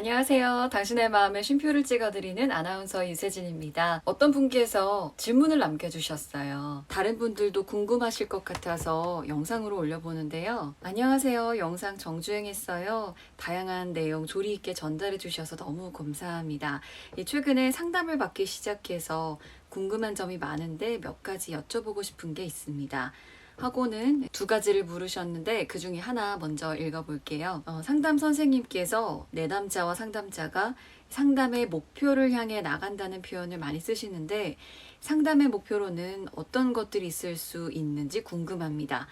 안녕하세요. 당신의 마음에 쉼표를 찍어드리는 아나운서 이세진입니다. 어떤 분께서 질문을 남겨주셨어요. 다른 분들도 궁금하실 것 같아서 영상으로 올려보는데요. 안녕하세요. 영상 정주행했어요. 다양한 내용 조리 있게 전달해 주셔서 너무 감사합니다. 최근에 상담을 받기 시작해서 궁금한 점이 많은데 몇 가지 여쭤보고 싶은 게 있습니다. 하고는 두 가지를 물으셨는데 그 중에 하나 먼저 읽어볼게요. 상담 선생님께서 내담자와 상담자가 상담의 목표를 향해 나간다는 표현을 많이 쓰시는데 상담의 목표로는 어떤 것들이 있을 수 있는지 궁금합니다.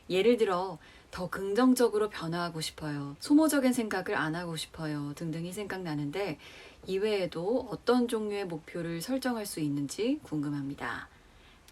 예를 들어 더 긍정적으로 변화하고 싶어요. 소모적인 생각을 안 하고 싶어요. 등등이 생각나는데 이외에도 어떤 종류의 목표를 설정할 수 있는지 궁금합니다.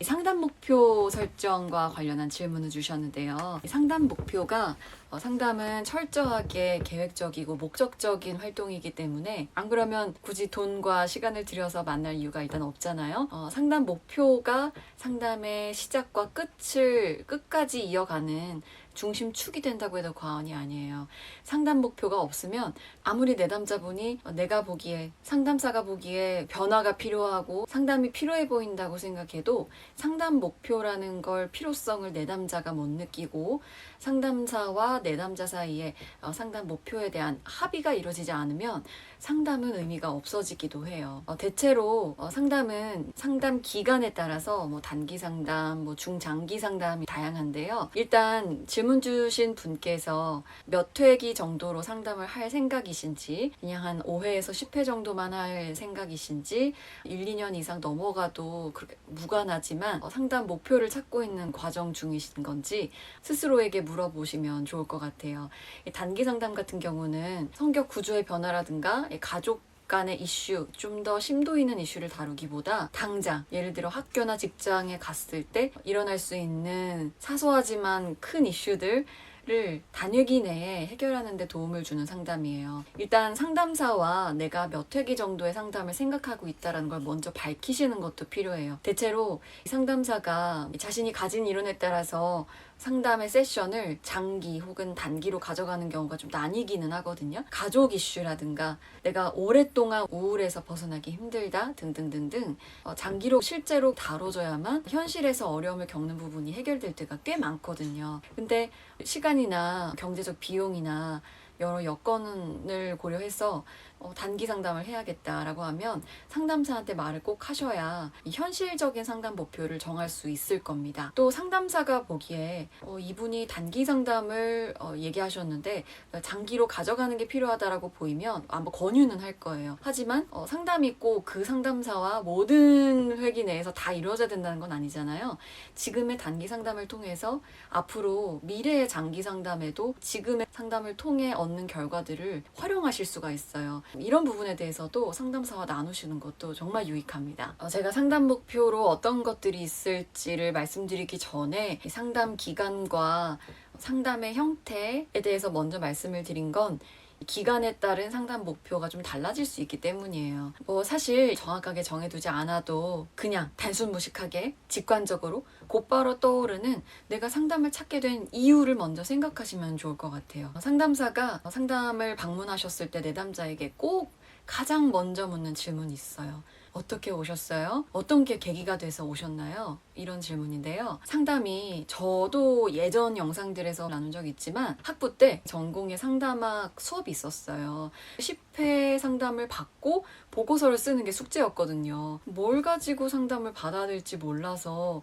상담 목표 설정과 관련한 질문을 주셨는데요. 상담 목표가 상담은 철저하게 계획적이고 목적적인 활동이기 때문에 안 그러면 굳이 돈과 시간을 들여서 만날 이유가 일단 없잖아요. 상담 목표가 상담의 시작과 끝을 끝까지 이어가는 중심축이 된다고 해도 과언이 아니에요. 상담 목표가 없으면 아무리 내담자분이 내가 보기에 상담사가 보기에 변화가 필요하고 상담이 필요해 보인다고 생각해도 상담 목표라는 걸 필요성을 내담자가 못 느끼고 상담사와 내담자 사이에 상담 목표에 대한 합의가 이루어지지 않으면 상담은 의미가 없어지기도 해요. 대체로 상담은 상담 기간에 따라서 단기 상담, 중장기 상담이 다양한데요. 일단 질문 주신 분께서 몇 회기 정도로 상담을 할 생각이신지, 그냥 한 5회에서 10회 정도만 할 생각이신지, 1, 2년 이상 넘어가도 그렇게 무관하지만 상담 목표를 찾고 있는 과정 중이신 건지 스스로에게 물어보시면 좋을 것 같아요. 단기 상담 같은 경우는 성격 구조의 변화라든가 가족 간의 이슈, 좀 더 심도 있는 이슈를 다루기보다 당장 예를 들어 학교나 직장에 갔을 때 일어날 수 있는 사소하지만 큰 이슈들을 단회기 내에 해결하는 데 도움을 주는 상담이에요. 일단 상담사와 내가 몇 회기 정도의 상담을 생각하고 있다는 걸 먼저 밝히시는 것도 필요해요. 대체로 상담사가 자신이 가진 이론에 따라서 상담의 세션을 장기 혹은 단기로 가져가는 경우가 좀 나뉘기는 하거든요. 가족 이슈라든가 내가 오랫동안 우울에서 벗어나기 힘들다 등등등등 장기로 실제로 다뤄져야만 현실에서 어려움을 겪는 부분이 해결될 때가 꽤 많거든요. 근데 시간이나 경제적 비용이나 여러 여건을 고려해서 단기 상담을 해야겠다라고 하면 상담사한테 말을 꼭 하셔야 현실적인 상담 목표를 정할 수 있을 겁니다. 또 상담사가 보기에 이분이 단기 상담을 얘기하셨는데 장기로 가져가는 게 필요하다라고 보이면 아마 권유는 할 거예요. 하지만 상담이 꼭 그 상담사와 모든 회기 내에서 다 이루어져야 된다는 건 아니잖아요. 지금의 단기 상담을 통해서 앞으로 미래의 장기 상담에도 지금의 상담을 통해 얻는 결과들을 활용하실 수가 있어요. 이런 부분에 대해서도 상담사와 나누시는 것도 정말 유익합니다. 제가 상담 목표로 어떤 것들이 있을지를 말씀드리기 전에 상담 기간과 상담의 형태에 대해서 먼저 말씀을 드린 건 기간에 따른 상담 목표가 좀 달라질 수 있기 때문이에요. 사실 정확하게 정해두지 않아도 그냥 단순무식하게 직관적으로 곧바로 떠오르는 내가 상담을 찾게 된 이유를 먼저 생각하시면 좋을 것 같아요. 상담사가 상담을 방문하셨을 때 내담자에게 꼭 가장 먼저 묻는 질문이 있어요. 어떻게 오셨어요? 어떤 게 계기가 돼서 오셨나요? 이런 질문인데요. 상담이 저도 예전 영상들에서 나눈 적 있지만 학부 때 전공의 상담학 수업이 있었어요. 10회 상담을 받고 보고서를 쓰는 게 숙제였거든요. 뭘 가지고 상담을 받아야 될지 몰라서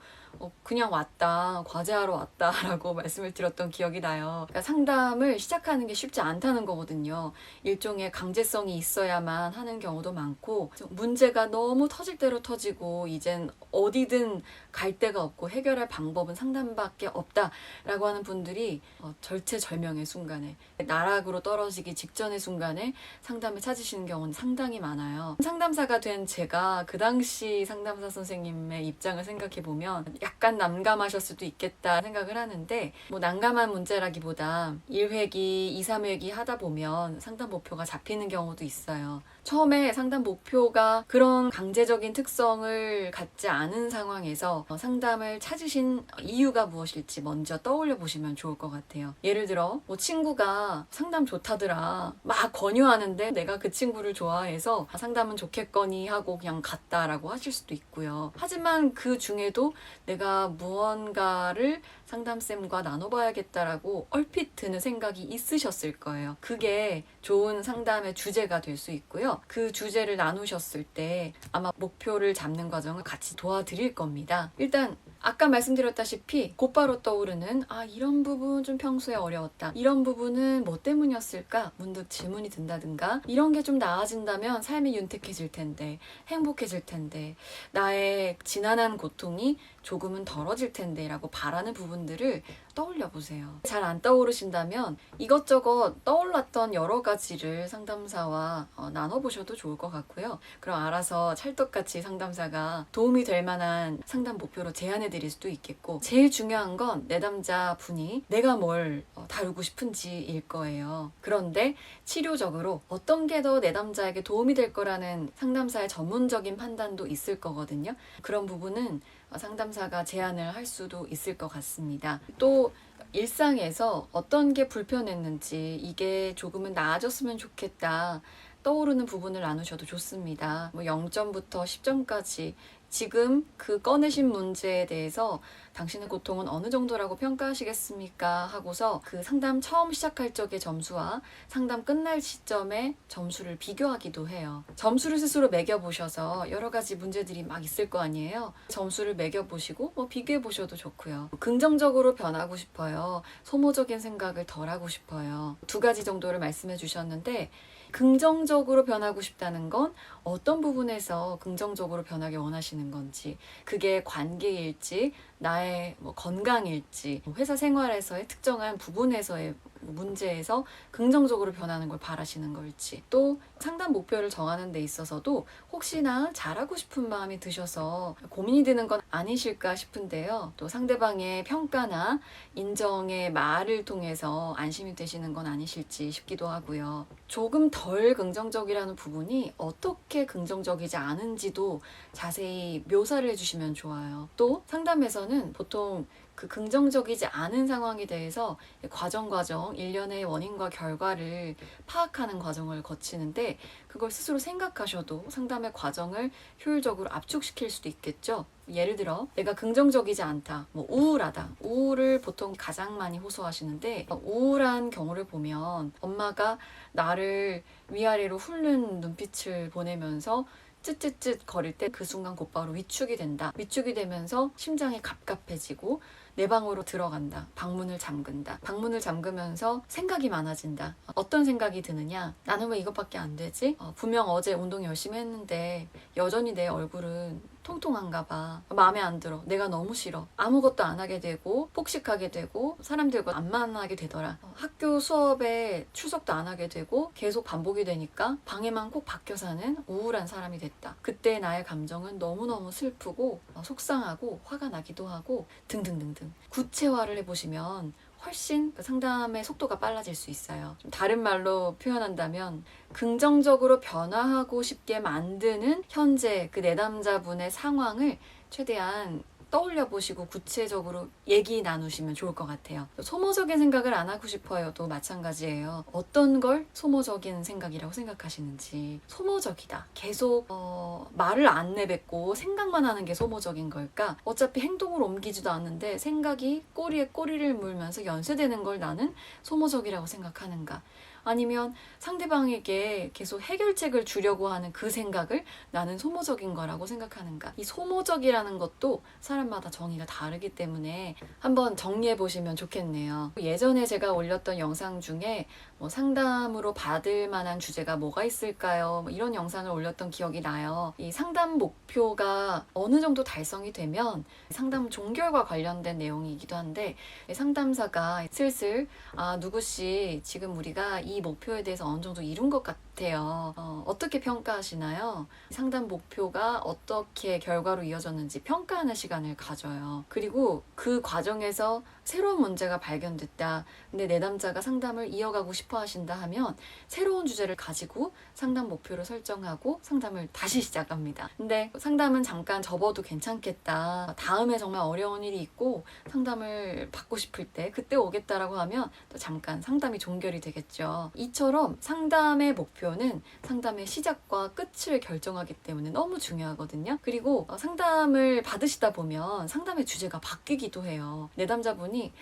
그냥 왔다, 과제하러 왔다 라고 말씀을 드렸던 기억이 나요. 그러니까 상담을 시작하는 게 쉽지 않다는 거거든요. 일종의 강제성이 있어야만 하는 경우도 많고 문제가 너무 터질 대로 터지고 이젠 어디든 갈 데가 없고 해결할 방법은 상담밖에 없다라고 하는 분들이 절체절명의 순간에 나락으로 떨어지기 직전의 순간에 상담을 찾으시는 경우는 상당히 많아요. 상담사가 된 제가 그 당시 상담사 선생님의 입장을 생각해보면 약간 난감하실 수도 있겠다 생각을 하는데 난감한 문제라기보다 1회기, 2, 3회기 하다 보면 상담 목표가 잡히는 경우도 있어요. 처음에 상담 목표가 그런 강제적인 특성을 갖지 않은 상황에서 상담을 찾으신 이유가 무엇일지 먼저 떠올려 보시면 좋을 것 같아요. 예를 들어 친구가 상담 좋다더라 막 권유하는데 근데 내가 그 친구를 좋아해서 상담은 좋겠거니 하고 그냥 갔다라고 하실 수도 있고요. 하지만 그 중에도 내가 무언가를 상담쌤과 나눠봐야겠다라고 얼핏 드는 생각이 있으셨을 거예요. 그게 좋은 상담의 주제가 될 수 있고요. 그 주제를 나누셨을 때 아마 목표를 잡는 과정을 같이 도와드릴 겁니다. 일단 아까 말씀드렸다시피 곧바로 떠오르는 이런 부분 좀 평소에 어려웠다. 이런 부분은 뭐 때문이었을까? 문득 질문이 든다든가 이런 게 좀 나아진다면 삶이 윤택해질 텐데 행복해질 텐데 나의 지난한 고통이 조금은 덜어질 텐데 라고 바라는 부분들을 떠올려 보세요. 잘 안 떠오르신다면 이것저것 떠올랐던 여러 가지를 상담사와 나눠보셔도 좋을 것 같고요. 그럼 알아서 찰떡같이 상담사가 도움이 될 만한 상담 목표로 제안해 드릴 수도 있겠고, 제일 중요한 건 내담자 분이 내가 뭘 다루고 싶은지일 거예요. 그런데 치료적으로 어떤 게 더 내담자에게 도움이 될 거라는 상담사의 전문적인 판단도 있을 거거든요. 그런 부분은 상담사가 제안을 할 수도 있을 것 같습니다. 또 일상에서 어떤 게 불편했는지, 이게 조금은 나아졌으면 좋겠다 떠오르는 부분을 나누셔도 좋습니다. 0점부터 10점까지 지금 그 꺼내신 문제에 대해서 당신의 고통은 어느 정도라고 평가하시겠습니까? 하고서 그 상담 처음 시작할 적의 점수와 상담 끝날 시점의 점수를 비교하기도 해요. 점수를 스스로 매겨보셔서 여러 가지 문제들이 막 있을 거 아니에요. 점수를 매겨보시고 비교해보셔도 좋고요. 긍정적으로 변하고 싶어요. 소모적인 생각을 덜 하고 싶어요. 2가지 정도를 말씀해 주셨는데, 긍정적으로 변하고 싶다는 건 어떤 부분에서 긍정적으로 변하기 원하시는 건지, 그게 관계일지 나의 건강일지, 회사 생활에서의 특정한 부분에서의 문제에서 긍정적으로 변하는 걸 바라시는 걸지, 또 상담 목표를 정하는 데 있어서도 혹시나 잘하고 싶은 마음이 드셔서 고민이 드는 건 아니실까 싶은데요. 또 상대방의 평가나 인정의 말을 통해서 안심이 되시는 건 아니실지 싶기도 하고요. 조금 덜 긍정적이라는 부분이 어떻게 긍정적이지 않은지도 자세히 묘사를 해주시면 좋아요. 또 상담에서는 보통 그 긍정적이지 않은 상황에 대해서 과정 일련의 원인과 결과를 파악하는 과정을 거치는데, 그걸 스스로 생각하셔도 상담의 과정을 효율적으로 압축시킬 수도 있겠죠. 예를 들어 내가 긍정적이지 않다, 우울하다. 우울을 보통 가장 많이 호소하시는데, 우울한 경우를 보면 엄마가 나를 위아래로 훑는 눈빛을 보내면서 쯧쯧쯧 거릴 때 그 순간 곧바로 위축이 된다. 위축이 되면서 심장이 갑갑해지고 내 방으로 들어간다. 방문을 잠근다. 방문을 잠그면서 생각이 많아진다. 어떤 생각이 드느냐? 나는 왜 이것밖에 안 되지? 분명 어제 운동 열심히 했는데 여전히 내 얼굴은 통통한가 봐. 마음에 안 들어. 내가 너무 싫어. 아무것도 안 하게 되고 폭식하게 되고 사람들과 안 만나게 되더라. 학교 수업에 출석도 안 하게 되고 계속 반복이 되니까 방에만 꼭 박혀 사는 우울한 사람이 됐다. 그때 나의 감정은 너무너무 슬프고 속상하고 화가 나기도 하고 등등등등. 구체화를 해보시면 훨씬 상담의 속도가 빨라질 수 있어요. 좀 다른 말로 표현한다면 긍정적으로 변화하고 싶게 만드는 현재 그 내담자분의 상황을 최대한 떠올려 보시고 구체적으로 얘기 나누시면 좋을 것 같아요. 소모적인 생각을 안 하고 싶어요도 마찬가지예요. 어떤 걸 소모적인 생각이라고 생각하시는지. 소모적이다. 계속 말을 안 내뱉고 생각만 하는 게 소모적인 걸까? 어차피 행동을 옮기지도 않는데 생각이 꼬리에 꼬리를 물면서 연쇄되는 걸 나는 소모적이라고 생각하는가? 아니면 상대방에게 계속 해결책을 주려고 하는 그 생각을 나는 소모적인 거라고 생각하는가? 이 소모적이라는 것도 사람마다 정의가 다르기 때문에 한번 정리해 보시면 좋겠네요. 예전에 제가 올렸던 영상 중에 상담으로 받을 만한 주제가 뭐가 있을까요? 이런 영상을 올렸던 기억이 나요. 이 상담 목표가 어느 정도 달성이 되면 상담 종결과 관련된 내용이기도 한데, 상담사가 슬슬 누구씨 지금 우리가 이 목표에 대해서 어느 정도 이룬 것 같아요. 어떻게 평가하시나요? 상담 목표가 어떻게 결과로 이어졌는지 평가하는 시간을 가져요. 그리고 그 과정에서 새로운 문제가 발견됐다. 근데 내담자가 상담을 이어가고 싶어 하신다 하면 새로운 주제를 가지고 상담 목표를 설정하고 상담을 다시 시작합니다. 근데 상담은 잠깐 접어도 괜찮겠다. 다음에 정말 어려운 일이 있고 상담을 받고 싶을 때 그때 오겠다라고 하면 또 잠깐 상담이 종결이 되겠죠. 이처럼 상담의 목표 목표는 상담의 시작과 끝을 결정하기 때문에 너무 중요하거든요. 그리고 상담을 받으시다 보면 상담의 주제가 바뀌기도 해요. 내담자분이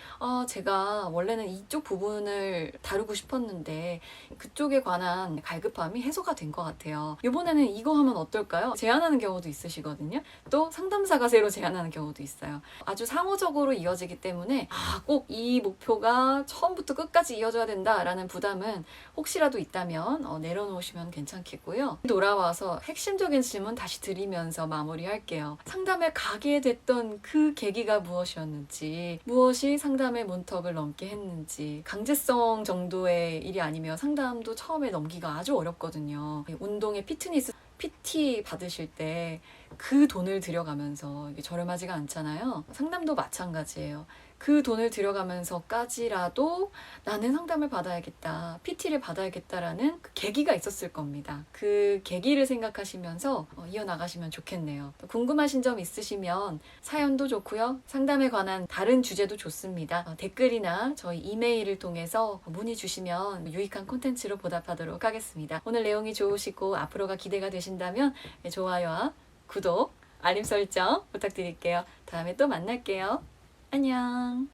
제가 원래는 이쪽 부분을 다루고 싶었는데 그쪽에 관한 갈급함이 해소가 된 것 같아요. 이번에는 이거 하면 어떨까요? 제안하는 경우도 있으시거든요. 또 상담사가 새로 제안하는 경우도 있어요. 아주 상호적으로 이어지기 때문에 꼭 이 목표가 처음부터 끝까지 이어져야 된다라는 부담은 혹시라도 있다면 내려놓으시면 괜찮겠고요. 돌아와서 핵심적인 질문 다시 드리면서 마무리할게요. 상담에 가게 됐던 그 계기가 무엇이었는지, 무엇이 상담의 문턱을 넘게 했는지, 강제성 정도의 일이 아니면 상담도 처음에 넘기가 아주 어렵거든요. 운동의 피트니스 PT 받으실 때 그 돈을 들여가면서 이게 저렴하지가 않잖아요. 상담도 마찬가지예요. 그 돈을 들여가면서까지라도 나는 상담을 받아야겠다, PT를 받아야겠다라는 그 계기가 있었을 겁니다. 그 계기를 생각하시면서 이어나가시면 좋겠네요. 궁금하신 점 있으시면 사연도 좋고요. 상담에 관한 다른 주제도 좋습니다. 댓글이나 저희 이메일을 통해서 문의 주시면 유익한 콘텐츠로 보답하도록 하겠습니다. 오늘 내용이 좋으시고 앞으로가 기대가 되신다면 좋아요와 구독, 알림 설정 부탁드릴게요. 다음에 또 만날게요. 안녕.